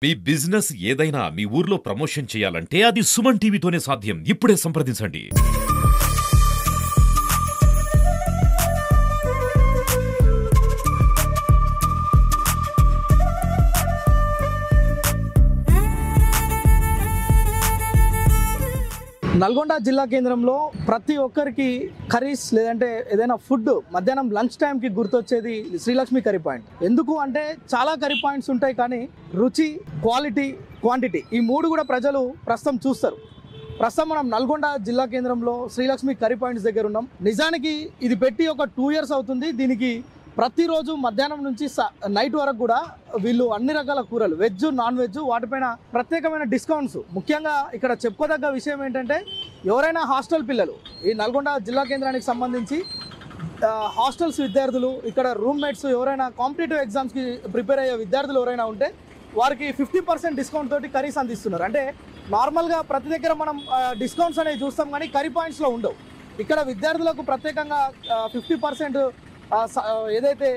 మీ business ఏదైనా మీ ఊర్లో promotion చేయాలంటే అది సుమన్ టీవీతోనే సాధ్యం. ఇప్పుడే సంప్రదించండి. నల్గొండ జిల్లా కేంద్రంలో ప్రతి ఒక్కరికి కర్రీస్ లేదంటే ఏదైనా ఫుడ్ మధ్యాహ్నం లంచ్ టైంకి గుర్తొచ్చేది శ్రీలక్ష్మి కర్రీ పాయింట్. ఎందుకు అంటే చాలా కర్రీ పాయింట్స్ ఉంటాయి, కానీ రుచి, క్వాలిటీ, క్వాంటిటీ ఈ మూడు కూడా ప్రజలు ప్రస్తుతం చూస్తారు. ప్రస్తుతం మనం నల్గొండ జిల్లా కేంద్రంలో శ్రీలక్ష్మి కర్రీ పాయింట్స్ దగ్గర ఉన్నాం. నిజానికి ఇది పెట్టి ఒక 2 years అవుతుంది. దీనికి ప్రతిరోజు మధ్యాహ్నం నుంచి నైట్ వరకు కూడా వీళ్ళు అన్ని రకాల కూరలు, వెజ్, నాన్ వెజ్, వాటిపైన ప్రత్యేకమైన డిస్కౌంట్స్. ముఖ్యంగా ఇక్కడ చెప్పుకోదగ్గ విషయం ఏంటంటే, ఎవరైనా హాస్టల్ పిల్లలు, ఈ నల్గొండ జిల్లా కేంద్రానికి సంబంధించి హాస్టల్స్ విద్యార్థులు, ఇక్కడ రూమ్మేట్స్ ఎవరైనా కాంపిటేటివ్ ఎగ్జామ్స్కి ప్రిపేర్ అయ్యే విద్యార్థులు ఎవరైనా ఉంటే వారికి 50% డిస్కౌంట్ తోటి కర్రీస్ అందిస్తున్నారు. అంటే నార్మల్గా ప్రతి దగ్గర మనం డిస్కౌంట్స్ అనేవి చూస్తాం, కానీ కర్రీ పాయింట్స్లో ఉండవు. ఇక్కడ విద్యార్థులకు ప్రత్యేకంగా 50% ఏదైతే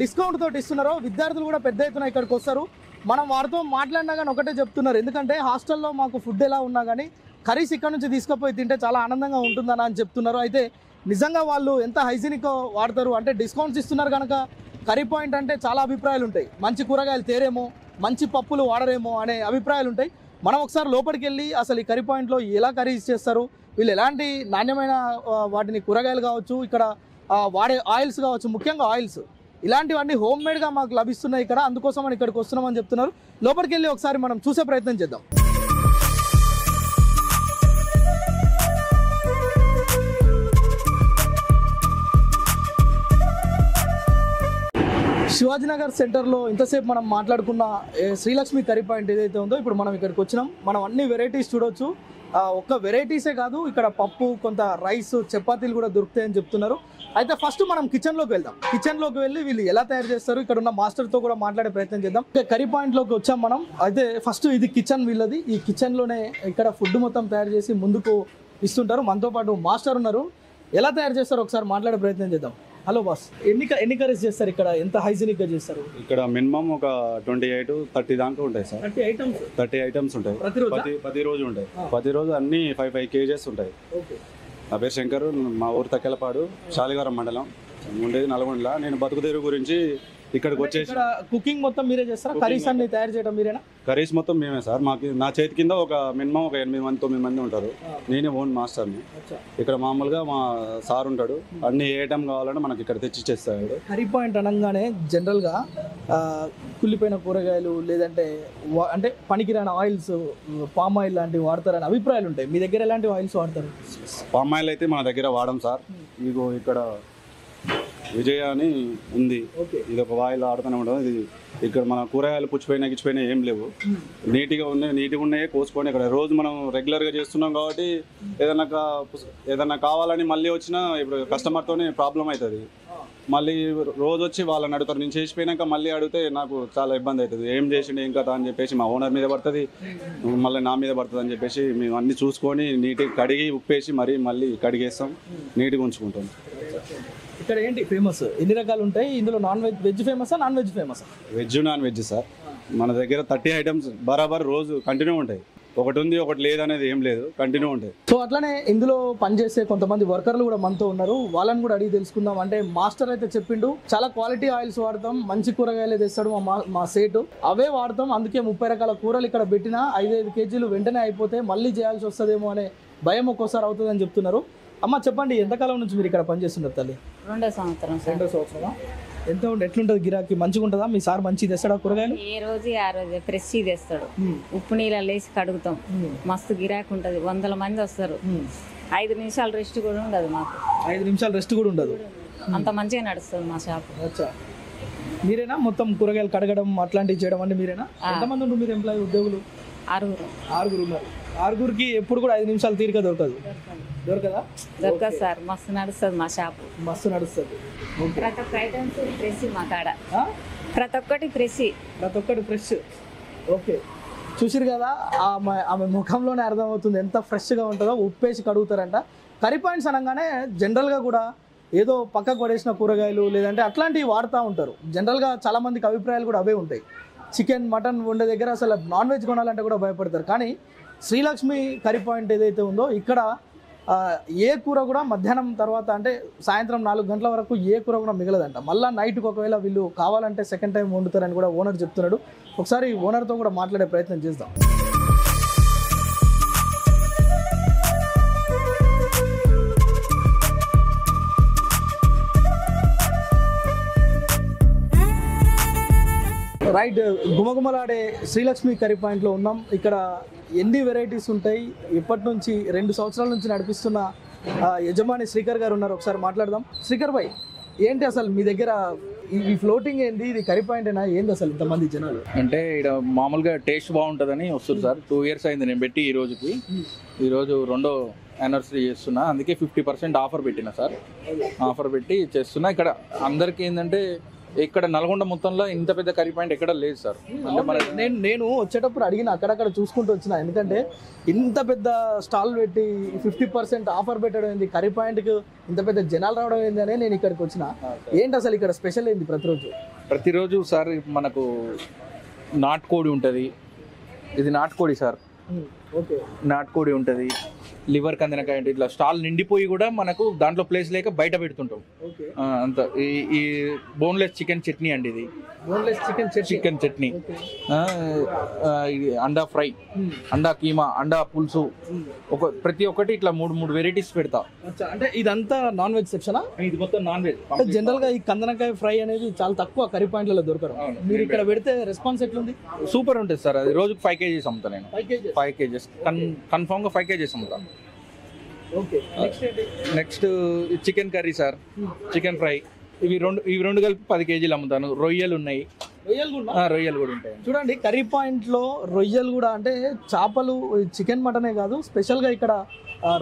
డిస్కౌంట్ తోటి ఇస్తున్నారో విద్యార్థులు కూడా పెద్ద ఎత్తున ఇక్కడికి వస్తారు. మనం వారితో మాట్లాడినా కానీ ఒకటే చెప్తున్నారు, ఎందుకంటే హాస్టల్లో మాకు ఫుడ్ ఎలా ఉన్నా కానీ కర్రీస్ ఇక్కడ నుంచి తీసుకుపోయి తింటే చాలా ఆనందంగా ఉంటుందని అని చెప్తున్నారు. అయితే నిజంగా వాళ్ళు ఎంత హైజీనిక్ వాడతారు అంటే, డిస్కౌంట్స్ ఇస్తున్నారు కనుక కర్రీ పాయింట్ అంటే చాలా అభిప్రాయాలు ఉంటాయి. మంచి కూరగాయలు తేరేమో, మంచి పప్పులు వాడరేమో అనే అభిప్రాయాలు ఉంటాయి. మనం ఒకసారి లోపలికి వెళ్ళి అసలు ఈ కర్రీ పాయింట్లో ఎలా కర్రీస్ చేస్తారు, వీళ్ళు ఎలాంటి నాణ్యమైన వాటిని కూరగాయలు కావచ్చు, ఇక్కడ వాడే ఆయిల్స్ కావచ్చు, ముఖ్యంగా ఆయిల్స్ ఇలాంటివన్నీ హోమ్ మేడ్గా మాకు లభిస్తున్నాయి ఇక్కడ. అందుకోసం మనం ఇక్కడికి వస్తున్నామని చెప్తున్నారు. లోపలికి వెళ్ళి ఒకసారి మనం చూసే ప్రయత్నం చేద్దాం. శివాజీనగర్ సెంటర్లో ఇంతసేపు మనం మాట్లాడుకున్న శ్రీలక్ష్మి కర్రీ పాయింట్ ఏదైతే ఉందో, ఇప్పుడు మనం ఇక్కడికి వచ్చినాం. మనం అన్ని వెరైటీస్ చూడొచ్చు. ఒక్క వెరైటీసే కాదు, ఇక్కడ పప్పు, కొంత రైస్, చపాతీలు కూడా దొరుకుతాయని చెప్తున్నారు. అయితే ఫస్ట్ మనం కిచెన్లోకి వెళ్దాం. కిచెన్లోకి వెళ్ళి వీళ్ళు ఎలా తయారు చేస్తారు, ఇక్కడ ఉన్న మాస్టర్తో కూడా మాట్లాడే ప్రయత్నం చేద్దాం. కర్రీ పాయింట్లోకి వచ్చాం మనం. అయితే ఫస్ట్ ఇది కిచెన్ వీళ్ళది. ఈ కిచెన్లోనే ఇక్కడ ఫుడ్ మొత్తం తయారు చేసి ముందుకు ఇస్తుంటారు. మనతో పాటు మాస్టర్ ఉన్నారు. ఎలా తయారు చేస్తారో ఒకసారి మాట్లాడే ప్రయత్నం చేద్దాం. హలో బాస్, ఎన్ని కర్రీస్ చేస్తారు ఇక్కడ? ఎంత హైజీనిక్గా చేస్తారు? ఇక్కడ మినిమం ఒక 28-30 దాకా ఉంటాయి సార్. 30 ఐటమ్స్ ఉంటాయి ప్రతిరోజు ఉంటాయి. ప్రతిరోజు అన్ని 5 kgs ఉంటాయి. నా పేరు శంకర్, మా ఊరు తక్కెలపాడు, శాలిగారం మండలం, ఉండేది నల్గొండలో. నేను బతుకుదేరు గురించి ఇక్కడికి వచ్చేసి కుకింగ్ మొత్తం మీరే చేస్తారా? కర్రీస్ అన్ని తయారు చేయడం మీరేనా? కర్రీస్ మొత్తం మేమే సార్. నా చేతి కింద మినిమం ఒక 8-9 మంది ఉంటారు. నేనే ఓన్ మాస్టర్ని. ఇక్కడ మామూలుగా మా సార్ ఉంటాడు. అన్ని ఏ ఐటమ్ కావాలంటే మనకి ఇక్కడ తెచ్చి చేస్తాడు. కర్రీ పాయింట్ అనగానే జనరల్గా కుళ్ళిపోయిన కూరగాయలు లేదంటే అంటే పనికిరాని ఆయిల్స్, పామ్ ఆయిల్ లాంటివి వాడతారని అభిప్రాయాలు ఉంటాయి. మీ దగ్గర ఎలాంటి ఆయిల్స్ వాడతారు? పామ్ ఆయిల్ అయితే మన దగ్గర వాడం సార్. ఇగో ఇక్కడ విజయ అని ఉంది, ఇది ఒక ఆయిల్ ఆడుతూనే ఉంటుంది. ఇది ఇక్కడ మన కూరగాయలు పుచ్చిపోయినా ఏం లేవు, నీట్గా ఉన్నాయే కోసుకొని. ఇక్కడ రోజు మనం రెగ్యులర్గా చేస్తున్నాం కాబట్టి ఏదన్నా కావాలని మళ్ళీ వచ్చినా ఇప్పుడు కస్టమర్తోనే ప్రాబ్లం అవుతుంది. మళ్ళీ రోజు వచ్చి వాళ్ళని అడుగుతారు. నేను చేసిపోయినాక మళ్ళీ అడిగితే నాకు చాలా ఇబ్బంది అవుతుంది. ఏం చేసిండు ఏం కదా అని చెప్పేసి మా ఓనర్ మీద పడుతుంది, మళ్ళీ నా మీద పడుతుంది అని చెప్పేసి మేము అన్నీ చూసుకొని నీట్గా కడిగి ఉప్పేసి మళ్ళీ కడిగేస్తాం, నీట్గా ఉంచుకుంటాం. ఇక్కడ ఏంటి ఫేమస్? ఎన్ని రకాలు ఉంటాయి ఇందులో? వెజ్ ఫేమసా, నాన్ వెజ్ ఫేమసా? Veg, non veg sir. మన దగ్గర 30 ఐటమ్స్ బరాబర్ రోజు కంటిన్యూ ఉంటాయి. ఒకటి ఉంది ఒకటి లేదు అనేది ఏం లేదు, కంటిన్యూ ఉంటాయి. సో అట్లనే ఇందులో పనిచేసే కొంతమంది వర్కర్లు కూడా మనతో ఉన్నారు. వాళ్ళని కూడా అడిగి తెలుసుకుందాం. అంటే మాస్టర్ అయితే చెప్పిండు, చాలా క్వాలిటీ ఆయిల్స్ వాడతాం, మంచి కూరగాయలు తెస్తాడు మా సేటు, అవే వాడతాం. అందుకే 30 రకాల కూరలు ఇక్కడ పెట్టినా 5-5 kgs వెంటనే అయిపోతే మళ్ళీ చేయాల్సి వస్తుందేమో అనే భయం ఒక్కోసారి అవుతుందని చెప్తున్నారు. అమ్మ చెప్పండి, ఎంతకాలం నుంచి మీరు ఇక్కడ పనిచేస్తున్నారు తల్లి? 2వ సంవత్సరం. 2వ సంవత్సరమా? ఎట్లుంటుంది గిరాకీ? మంచిగా ఉంటుందా? మీ సార్ మంచిగా తెస్తాడా కూరగాయలు? ఏ రోజు ఆ రోజు ఫ్రెష్ తెస్తాడు. ఉప్పు నీళ్ళలో వేసి కడుగుతాం. మస్తు గిరాకీ ఉంటుంది. 100 మంది వస్తారు. 5 నిమిషాలు రెస్ట్ కూడా ఉండదు మాకు. 5 నిమిషాలు రెస్ట్ కూడా ఉండదు. అంత మంచిగా నడుస్తుంది మా షాప్. మీరేనా మొత్తం కూరగాయలు కడగడం అట్లాంటివి చేయడం? అంటే మీరేనా? ఎంతమంది ఉంటారు మీరు ఎంప్లాయీ, ఉద్యోగులు? 6 ఉన్నారు. 6గురికి ఎప్పుడు కూడా 5 నిమిషాలు తీరిక దొరకదు సార్. మస్తు నడుస్తుంది మా షాప్. మస్తు నడుస్తుంది. ప్రతి ఒక్క ఐటమ్స్ ఫ్రెష్ మా కాడ. ప్రతి ఒక్కటి ఫ్రెష్. ఓకే, చూసిరు కదా, ఆమె ముఖంలోనే అర్థమవుతుంది ఎంత ఫ్రెష్గా ఉంటుందో. ఉప్పేసి కడుగుతారంట. కర్రీ పాయింట్స్ అనగానే జనరల్గా కూడా ఏదో పక్కకు పడేసిన కూరగాయలు లేదంటే అట్లాంటివి వాడుతూ ఉంటారు. జనరల్గా చాలామందికి అభిప్రాయాలు కూడా అవే ఉంటాయి. చికెన్ మటన్ వండే దగ్గర అసలు నాన్ వెజ్ కొనాలంటే కూడా భయపడతారు. కానీ శ్రీలక్ష్మి కర్రీ పాయింట్ ఏదైతే ఉందో ఇక్కడ ఏ కూర కూడా మధ్యాహ్నం తర్వాత అంటే సాయంత్రం 4 గంటల వరకు ఏ కూర కూడా మిగలదంట. మళ్ళీ నైట్కి ఒకవేళ వీళ్ళు కావాలంటే సెకండ్ టైం వండుతారని కూడా ఓనర్ చెప్తున్నాడు. ఒకసారి ఓనర్తో కూడా మాట్లాడే ప్రయత్నం చేద్దాం. రైట్, గుమగుమలాడే శ్రీలక్ష్మి కర్రీ పాయింట్లో ఉన్నాం. ఇక్కడ ఎన్ని వెరైటీస్ ఉంటాయి, ఇప్పటి నుంచి 2 సంవత్సరాల నుంచి నడిపిస్తున్న యజమాని శ్రీకర్ గారు ఉన్నారు. ఒకసారి మాట్లాడదాం. శ్రీకర్ భాయ్, ఏంటి అసలు మీ దగ్గర ఈ ఫ్లోటింగ్ ఏంది, ఇది కర్రీ పాయింటేనా, ఏంది అసలు ఇంతమంది జనాలు? అంటే ఇక్కడ మామూలుగా టేస్ట్ బాగుంటుందని వస్తుంది సార్. 2 years అయింది నేను పెట్టి. ఈరోజు 2వ యానివర్సరీ చేస్తున్నా, అందుకే 50% ఆఫర్ పెట్టిన సార్. ఆఫర్ పెట్టి చేస్తున్నా. ఇక్కడ అందరికీ ఏంటంటే ఇక్కడ నల్గొండ మొత్తంలో ఇంత పెద్ద కర్రీ పాయింట్ ఎక్కడ లేదు సార్. అంటే మన నేను వచ్చేటప్పుడు అడిగిన, అక్కడక్కడ చూసుకుంటూ వచ్చిన. ఎందుకంటే ఇంత పెద్ద స్టాల్ పెట్టి 50% ఆఫర్ పెట్టడం ఏంది, కర్రీ పాయింట్కి ఇంత పెద్ద జనాలు రావడం ఏంది అని నేను ఇక్కడికి వచ్చిన. ఏంటి అసలు ఇక్కడ స్పెషల్ ఏంది ప్రతిరోజు సార్? మనకు నాటుకోడి ఉంటుంది. ఇది నాటుకోడి సార్. ఓకే, నాటుకోడి ఉంటుంది, లివర్ కందినకాయ అంటే ఇట్లా స్టాల్ నిండిపోయి కూడా మనకు దాంట్లో ప్లేస్ లేక బయట పెడుతుంటాం. అంత ఈ బోన్లెస్ చికెన్ చట్నీ అండి. ఇది చికెన్ చట్నీ, అండా ఫ్రై, అండా కీమా, అండా పులుసు, ప్రతి ఒక్కటి ఇట్లా 3 వెరైటీస్ పెడతా. అంటే ఇదంతా నాన్ వెజ్ సెక్షనా? ఇది మొత్తం నాన్ వెజ్. జనరల్ గా ఈ కందనకాయ ఫ్రై అనేది చాలా తక్కువ కర్రీ పాయింట్లలో దొరకరు. మీరు ఇక్కడ పెడితే రెస్పాన్స్ ఎట్లుంది? సూపర్ ఉంటుంది సార్. అది రోజుకి 5 kgs అమ్ముతా నేను. 5 kgs కన్ఫామ్ గా 5 kgs అమ్ముతా. Next chicken curry sir, chicken fry. ఇవి రెండు కలిపి 10 kgs అమ్ముతాను. రొయ్యలు ఉన్నాయి, రొయ్యలు కూడా ఉంటాయి. చూడండి, కర్రీ పాయింట్ లో రొయ్యలు కూడా, అంటే చేపలు, చికెన్ మటనే కాదు, స్పెషల్ గా ఇక్కడ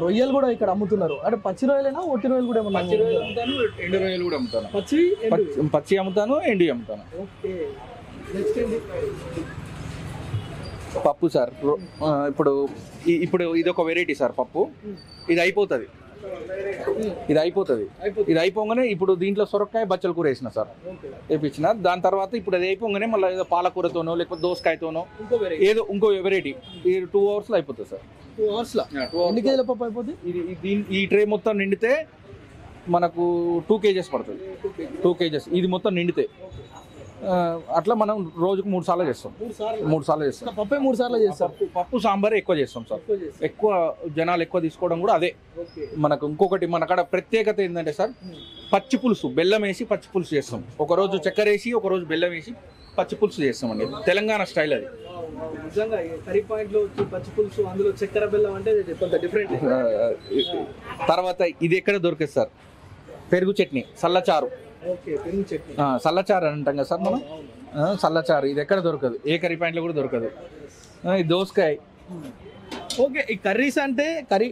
రొయ్యలు కూడా ఇక్కడ అమ్ముతున్నారు. అంటే పచ్చి రొయ్యలేనా, ఒట్టి రొయ్యలు కూడా ఏమన్నా? పచ్చి రొయ్యలు అమ్ముతాను, ఎండు రొయ్యలు కూడా అమ్ముతాను. పచ్చి అమ్ముతాను, ఎండు అమ్ముతాను. పప్పు సార్. ఇప్పుడు ఇది ఒక వెరైటీ సార్. పప్పు ఇది అయిపోతుంది. ఇది అయిపోగానే ఇప్పుడు దీంట్లో సొరకాయ బచ్చల కూర వేసిన సార్, వేపించిన. దాని తర్వాత ఇప్పుడు అది అయిపోగానే మళ్ళీ ఏదో పాలకూరతోనో లేకపోతే దోసకాయతోనో ఏదో ఇంకో వెరైటీ. ఇది 2 hours అయిపోతుంది సార్. 2 hours ఎన్ని కేజీల పప్పు అయిపోతుంది? ఈ ట్రే మొత్తం నిండితే మనకు 2 kgs పడుతుంది. 2 kgs ఇది మొత్తం నిండితే. అట్లా మనం రోజుకు 3 సార్లు చేస్తాం. 3 సార్లు చేస్తాం. పప్పే 3 సార్లు చేస్తాం. పప్పు సాంబార్ ఎక్కువ చేస్తాం సార్. ఎక్కువ జనాలు ఎక్కువ తీసుకోవడం కూడా అదే. మనకు ఇంకొకటి మన కాడ ప్రత్యేకత ఏంటంటే సార్, పచ్చి పులుసు, బెల్లం వేసి పచ్చి పులుసు చేస్తాం. ఒకరోజు చక్కెర వేసి, ఒకరోజు బెల్లం వేసి పచ్చి పులుసు చేస్తామండి. తెలంగాణ స్టైల్ అది. నిజంగా కర్రీ పాయింట్ లో పచ్చి పులుసు, అందులో చక్కెర బెల్లం అంటే కొంత డిఫరెంట్. తర్వాత ఇది ఎక్కడ దొరికేది సార్? పెరుగు చట్నీ, సల్లచారు. సల్లచారు అని అంటాం కదా సార్ మనం. సల్లచారు ఇది ఎక్కడ దొరకదు, ఏ కర్రీ పాయింట్లో కూడా దొరకదు. దోసకాయ. ఓకే, ఈ కర్రీస్ అంటే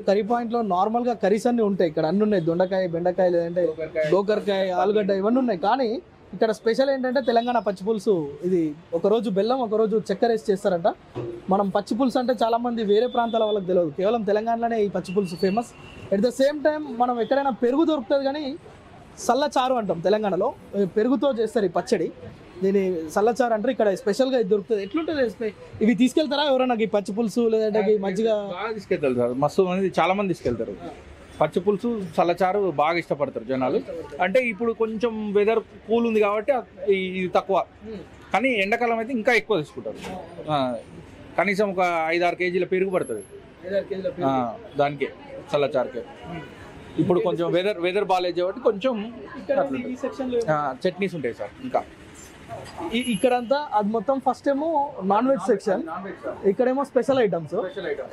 కర్రీ పాయింట్లో నార్మల్గా కర్రీస్ అన్నీ ఉంటాయి. ఇక్కడ అన్నీ ఉన్నాయి, దొండకాయ, బెండకాయ, లేదంటే గోకరకాయ, ఆలుగడ్డ, ఇవన్నీ ఉన్నాయి. కానీ ఇక్కడ స్పెషల్ ఏంటంటే తెలంగాణ పచ్చి పులుసు. ఇది ఒకరోజు బెల్లం, ఒకరోజు చక్కెర వేసి చేస్తారంట. మనం పచ్చి పులుసు అంటే చాలామంది వేరే ప్రాంతాల వాళ్ళకి తెలియదు, కేవలం తెలంగాణలోనే ఈ పచ్చి పులుసు famous. At the same time మనం ఎక్కడైనా పెరుగు దొరుకుతుంది, కానీ సల్లచారు అంటాం తెలంగాణలో. పెరుగుతో చేస్తారు ఈ పచ్చడి, దీని సల్లచారు అంటారు. ఇక్కడ స్పెషల్గా ఇది దొరుకుతుంది. ఎట్లుంటుంది? ఇవి తీసుకెళ్తారా ఎవరైనా, ఈ పచ్చి పులుసు లేదంటే మజ్జిగ? బాగా తీసుకెళ్తారు సార్. మస్తు మంది, చాలా మంది తీసుకెళ్తారు. పచ్చి పులుసు, సల్లచారు బాగా ఇష్టపడతారు జనాలు. అంటే ఇప్పుడు కొంచెం వెదర్ కూల్ ఉంది కాబట్టి ఇది తక్కువ, కానీ ఎండాకాలం అయితే ఇంకా ఎక్కువ తీసుకుంటారు. కనీసం ఒక 5-6 kgs పెరుగు పడుతుంది దానికి, సల్లచారుకే. ఇప్పుడు కొంచెం వెదర్ బాగాలేదు కాబట్టి కొంచెం చట్నీస్ ఉంటాయి సార్. ఇంకా ఇక్కడంతా అది మొత్తం ఫస్ట్ ఏమో నాన్ వెజ్ సెక్షన్, ఇక్కడేమో స్పెషల్ ఐటమ్స్.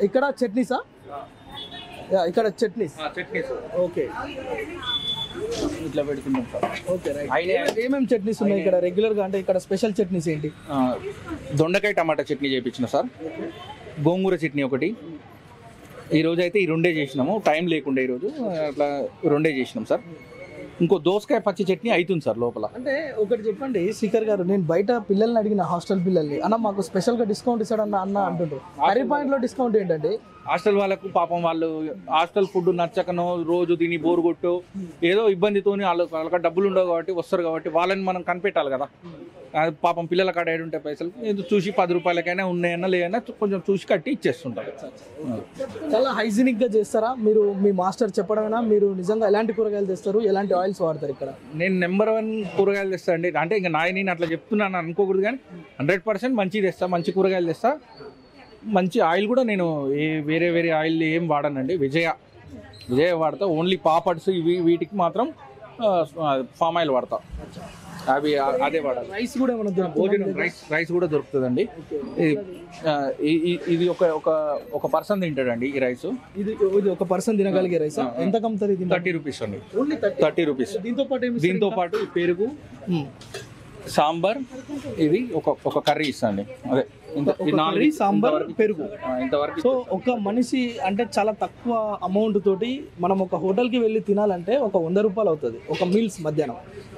ఇక్కడ చట్నీసా? ఇక్కడ చట్నీస్. ఓకే, ఇట్లా పెడుతున్నాం సార్. Okay, right. ఏమేమి చట్నీస్ ఉన్నాయి ఇక్కడ రెగ్యులర్ గా? అంటే ఇక్కడ స్పెషల్ చట్నీస్ ఏంటి? దొండకాయ టమాటా చట్నీ చేయించిన సార్, గోంగూర చట్నీ ఒకటి. ఈరోజు అయితే ఈ 2 చేసినాము, టైం లేకుండా ఈరోజు అట్లా 2 చేసినాం సార్. ఇంకో దోసకాయ పచ్చి చట్నీ అవుతుంది సార్ లోపల. అంటే ఒకటి చెప్పండి శ్రీకర్ గారు, నేను బయట పిల్లల్ని అడిగిన, హాస్టల్ పిల్లల్ని, అన్న మాకు స్పెషల్గా డిస్కౌంట్ ఇస్తాడన్న అంటుంటారు. కర్రీ పాయింట్లో డిస్కౌంట్ ఏంటంటే హాస్టల్ వాళ్ళకు పాపం వాళ్ళు హాస్టల్ ఫుడ్ నచ్చకనో రోజు తిని బోరు కొట్టో ఏదో ఇబ్బందితోని వాళ్ళకి డబ్బులు ఉండవు కాబట్టి వస్తారు కాబట్టి వాళ్ళని మనం కనిపెట్టాలి కదా. పాపం పిల్లల కాడ ఏడుంటే పైసలు ఏదో చూసి 10 రూపాయలకైనా ఉన్నాయన్నా లేదన్నా కొంచెం చూసి కట్టి ఇచ్చేస్తుంటారు. చాలా హైజీనిక్గా చేస్తారా మీరు? మీ మాస్టర్ చెప్పడమేనా? మీరు నిజంగా ఎలాంటి కూరగాయలు తెస్తారు, ఎలాంటి ఆయిల్స్ వాడతారు ఇక్కడ? నేను నెంబర్ 1 కూరగాయలు తెస్తా అండి. అంటే ఇంకా నేను అట్లా చెప్తున్నాను అనుకోకూడదు, కానీ 100% మంచిది తెస్తా, మంచి కూరగాయలు తెస్తా. మంచి ఆయిల్ కూడా నేను వేరే ఆయిల్ ఏం వాడనండి. విజయ వాడతా. ఓన్లీ పాపడ్స్ వీటికి మాత్రం ఫామ్ ఆయిల్ వాడతా. అవి అదే వాడాలి. రైస్ కూడా ఏమైనా భోజనం రైస్ కూడా దొరుకుతుందండి. ఇది ఒక పర్సన్ తింటాడండి ఈ రైస్. ఇది ఒక పర్సన్ తినగలిగే రైస్. ఎంత కమ్ముతుంది? 30 రూపీస్ అండి. Only 30 rupees. దీంతో పాటు పెరుగు, సాంబార్, ఇది ఒక కర్రీ ఇస్తాండి. అదే కర్రీ, సాంబార్, పెరుగు ఇంతవరకు. సో ఒక మనిషి అంటే చాలా తక్కువ అమౌంట్ తోటి మనం ఒక హోటల్కి వెళ్ళి తినాలంటే ఒక 100 రూపాయలు అవుతుంది ఒక మీల్స్ మధ్యాహ్నం.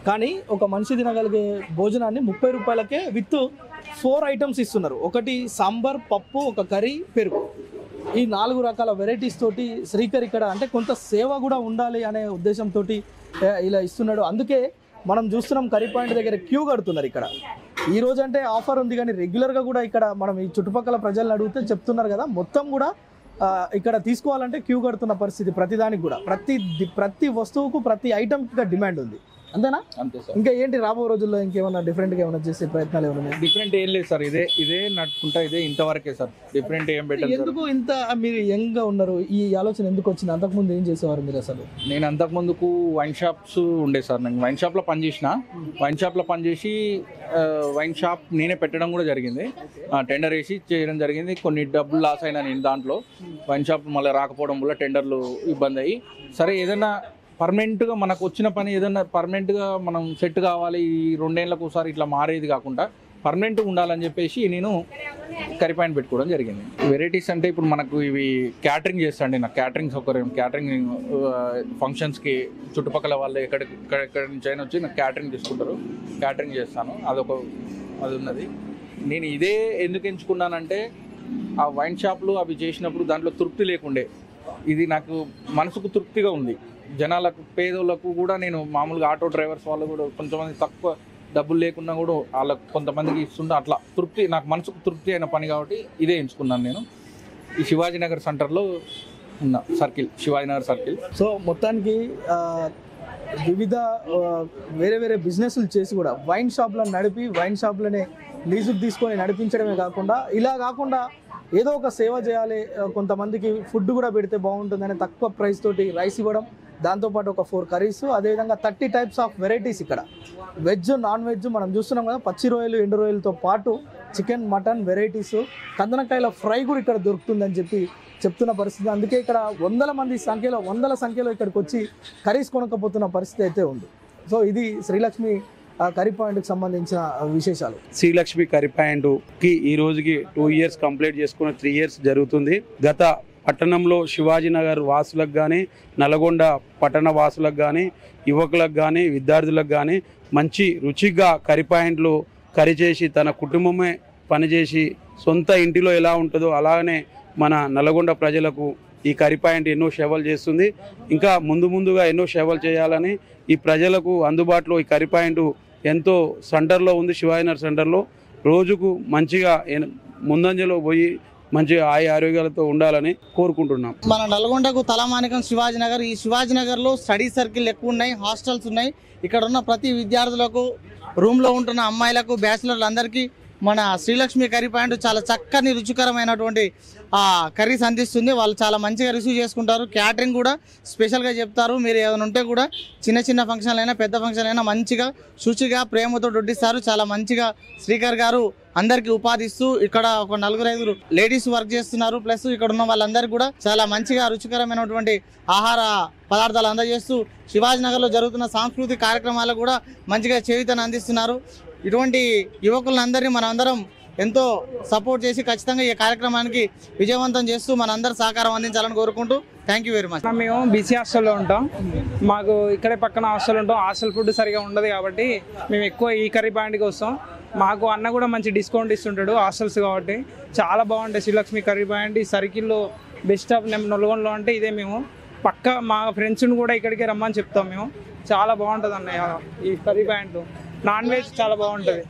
కానీ ఒక మనిషి తినగలిగే భోజనాన్ని 30 రూపాయలకే విత్ 4 ఐటమ్స్ ఇస్తున్నారు. ఒకటి సాంబార్, పప్పు, ఒక కర్రీ, పెరుగు. ఈ 4 రకాల వెరైటీస్ తోటి శ్రీకర్ ఇక్కడ అంటే కొంత సేవ కూడా ఉండాలి అనే ఉద్దేశంతో ఇలా ఇస్తున్నాడు. అందుకే మనం చూస్తున్నాం కర్రీ పాయింట్ దగ్గర క్యూ కడుతున్నారు. ఇక్కడ ఈ రోజు అంటే ఆఫర్ ఉంది, కానీ రెగ్యులర్గా కూడా ఇక్కడ మనం ఈ చుట్టుపక్కల ప్రజలను అడిగితే చెప్తున్నారు కదా, మొత్తం కూడా ఇక్కడ తీసుకోవాలంటే క్యూ కడుతున్న పరిస్థితి. ప్రతిదానికి కూడా ప్రతి వస్తువుకు ప్రతి ఐటమ్కి డిమాండ్ ఉంది. అంతేనా? అంతే సార్. ఇంకా ఏంటి రాబో రోజుల్లో ఇంకేమన్నా డిఫరెంట్గా ఏమైనా చేసే ప్రయత్నాలు ఏమైనా? డిఫరెంట్ ఏం లేదు సార్, ఇదే నడుచుకుంటా, ఇదే ఇంతవరకే సార్. డిఫరెంట్ ఏం పెట్టారు? ఎందుకు ఇంత మీరు యంగ్గా ఉన్నారు? ఈ ఆలోచన ఎందుకు వచ్చింది? అంతకుముందు ఏం చేసేవారు మీరు అసలు? నేను అంతకుముందుకు వైన్ షాప్స్ ఉండే సార్. నేను వైన్ షాప్లో పనిచేసిన. వైన్ షాప్లో పనిచేసి వైన్ షాప్ నేనే పెట్టడం కూడా జరిగింది. టెండర్ వేసి చేయడం జరిగింది. కొన్ని డబ్బులు లాస్ అయినా నేను దాంట్లో. వైన్ షాప్ మళ్ళీ రాకపోవడం వల్ల టెండర్లు ఇబ్బంది అయ్యి, సరే ఏదైనా పర్మనెంట్గా మనకు వచ్చిన పని ఏదైనా పర్మనెంట్గా మనం సెట్ కావాలి, ఈ 2 ఏళ్ళకు ఒకసారి ఇట్లా మారేది కాకుండా పర్మనెంట్గా ఉండాలని చెప్పేసి నేను కర్రీ పాయింట్ పెట్టుకోవడం జరిగింది. వెరైటీస్ అంటే ఇప్పుడు మనకు ఇవి క్యాటరింగ్ చేస్తాండి. నాకు క్యాటరింగ్ సౌకర్యం, క్యాటరింగ్ ఫంక్షన్స్కి చుట్టుపక్కల వాళ్ళు ఎక్కడి నుంచి అయినా వచ్చి నాకు క్యాటరింగ్ తీసుకుంటారు. క్యాటరింగ్ చేస్తాను. అది ఉన్నది. నేను ఇదే ఎందుకు ఎంచుకున్నానంటే ఆ వైన్ షాప్లు అవి చేసినప్పుడు దాంట్లో తృప్తి లేకుండే. ఇది నాకు మనసుకు తృప్తిగా ఉంది. జనాలకు, పేదోళ్ళకు కూడా నేను మామూలుగా ఆటో డ్రైవర్స్ వాళ్ళు కూడా కొంతమంది తక్కువ డబ్బులు లేకున్నా కూడా వాళ్ళకు కొంతమందికి ఇస్తుంటే అట్లా తృప్తి, నాకు మనసుకు తృప్తి అయిన పని కాబట్టి ఇదే ఎంచుకున్నాను నేను. ఈ శివాజీనగర్ సెంటర్లో ఉన్న సర్కిల్, శివాజీనగర్ సర్కిల్. సో మొత్తానికి వివిధ వేరే బిజినెస్లు చేసి కూడా వైన్ షాప్లను నడిపి వైన్ షాప్లనే లీజుకు తీసుకొని నడిపించడమే కాకుండా, ఇలా కాకుండా ఏదో ఒక సేవ చేయాలి, కొంతమందికి ఫుడ్ కూడా పెడితే బాగుంటుందని తక్కువ ప్రైస్ తోటి రైస్ ఇవ్వడం, దాంతోపాటు ఒక 4 కర్రీస్, అదేవిధంగా 30 టైప్స్ ఆఫ్ వెరైటీస్ ఇక్కడ వెజ్, నాన్ వెజ్ మనం చూస్తున్నాం కదా. పచ్చి రొయ్యలు, ఎండు రొయ్యలతో పాటు చికెన్, మటన్ వెరైటీస్, కందనకాయల ఫ్రై కూడా ఇక్కడ దొరుకుతుందని చెప్తున్న పరిస్థితి. అందుకే ఇక్కడ వందల సంఖ్యలో ఇక్కడికి వచ్చి కర్రీస్ కొనకపోతున్న పరిస్థితి అయితే ఉంది. సో ఇది శ్రీలక్ష్మి కర్రీ పాయింట్కి సంబంధించిన విశేషాలు. శ్రీలక్ష్మి కర్రీ పాయింట్కి ఈ రోజుకి 2 ఇయర్స్ కంప్లీట్ చేసుకుని 3 ఇయర్స్ జరుగుతుంది. గత పట్టణంలో శివాజీనగర్ వాసులకు కానీ, నల్గొండ పట్టణ వాసులకు కానీ, యువకులకు కానీ, విద్యార్థులకు కానీ మంచి రుచిగా కర్రీ పాయింట్లు కర్రీ చేసి తన కుటుంబమే పనిచేసి సొంత ఇంటిలో ఎలా ఉంటుందో అలాగనే మన నల్గొండ ప్రజలకు ఈ కర్రీ పాయింట్ ఎన్నో సేవలు చేస్తుంది. ఇంకా ముందుగా ఎన్నో సేవలు చేయాలని ఈ ప్రజలకు అందుబాటులో ఈ కర్రీ పాయింట్ ఎంతో సెంటర్లో ఉంది. శివాజీనగర్ సెంటర్లో రోజుకు మంచిగా ముందంజలో పోయి మంచి ఆరోగ్యాలతో ఉండాలని కోరుకుంటున్నాం. మన నల్గొండకు తలమానికం శివాజీనగర్. ఈ శివాజీనగర్లో స్టడీ సర్కిల్ ఎక్కువ ఉన్నాయి, హాస్టల్స్ ఉన్నాయి. ఇక్కడ ఉన్న ప్రతి విద్యార్థులకు, రూమ్లో ఉంటున్న అమ్మాయిలకు, బ్యాచిలర్లు అందరికీ మన శ్రీలక్ష్మి కర్రీ పాయింట్ చాలా చక్కని రుచికరమైనటువంటి కర్రీస్ అందిస్తుంది. వాళ్ళు చాలా మంచిగా రిసీవ్ చేసుకుంటారు. క్యాటరింగ్ కూడా స్పెషల్గా చెప్తారు. మీరు ఏమైనా ఉంటే కూడా చిన్న ఫంక్షన్లు అయినా పెద్ద ఫంక్షన్లు అయినా మంచిగా శుచిగా ప్రేమతో వడ్డిస్తారు. చాలా మంచిగా శ్రీకర్ గారు అందరికీ ఉపాధిస్తూ ఇక్కడ ఒక 4-5 లేడీస్ వర్క్ చేస్తున్నారు. ప్లస్ ఇక్కడ ఉన్న వాళ్ళందరికీ కూడా చాలా మంచిగా రుచికరమైనటువంటి ఆహార పదార్థాలు అందజేస్తూ శివాజీనగర్లో జరుగుతున్న సాంస్కృతిక కార్యక్రమాలకు కూడా మంచిగా చేయూతను అందిస్తున్నారు. ఇటువంటి యువకులందరినీ మనందరం ఎంతో సపోర్ట్ చేసి ఖచ్చితంగా ఈ కార్యక్రమానికి విజయవంతం చేస్తూ మనందరూ సహకారం అందించాలని కోరుకుంటూ థ్యాంక్ యూ వెరీ మచ్. మేము బీసీ హాస్టల్లో ఉంటాం. మాకు ఇక్కడే పక్కన హాస్టల్ ఉంటాం. హాస్టల్ ఫుడ్ సరిగా ఉండదు కాబట్టి మేము ఎక్కువ ఈ కర్రీ పాయింట్కి వస్తాం. మాకు అన్న కూడా మంచి డిస్కౌంట్ ఇస్తుంటాడు హాస్టల్స్ కాబట్టి. చాలా బాగుంటాయి శ్రీలక్ష్మి కర్రీ పాయింట్. ఈ సర్కిల్లో బెస్ట్ ఆఫ్ నల్గొండలో అంటే ఇదే. మేము పక్క మా ఫ్రెండ్స్ని కూడా ఇక్కడికి రమ్మని చెప్తాం మేము. చాలా బాగుంటుంది అన్నయ్య ఈ కర్రీ పాయింట్. నాన్ వెజ్ చాలా బాగుంటుంది.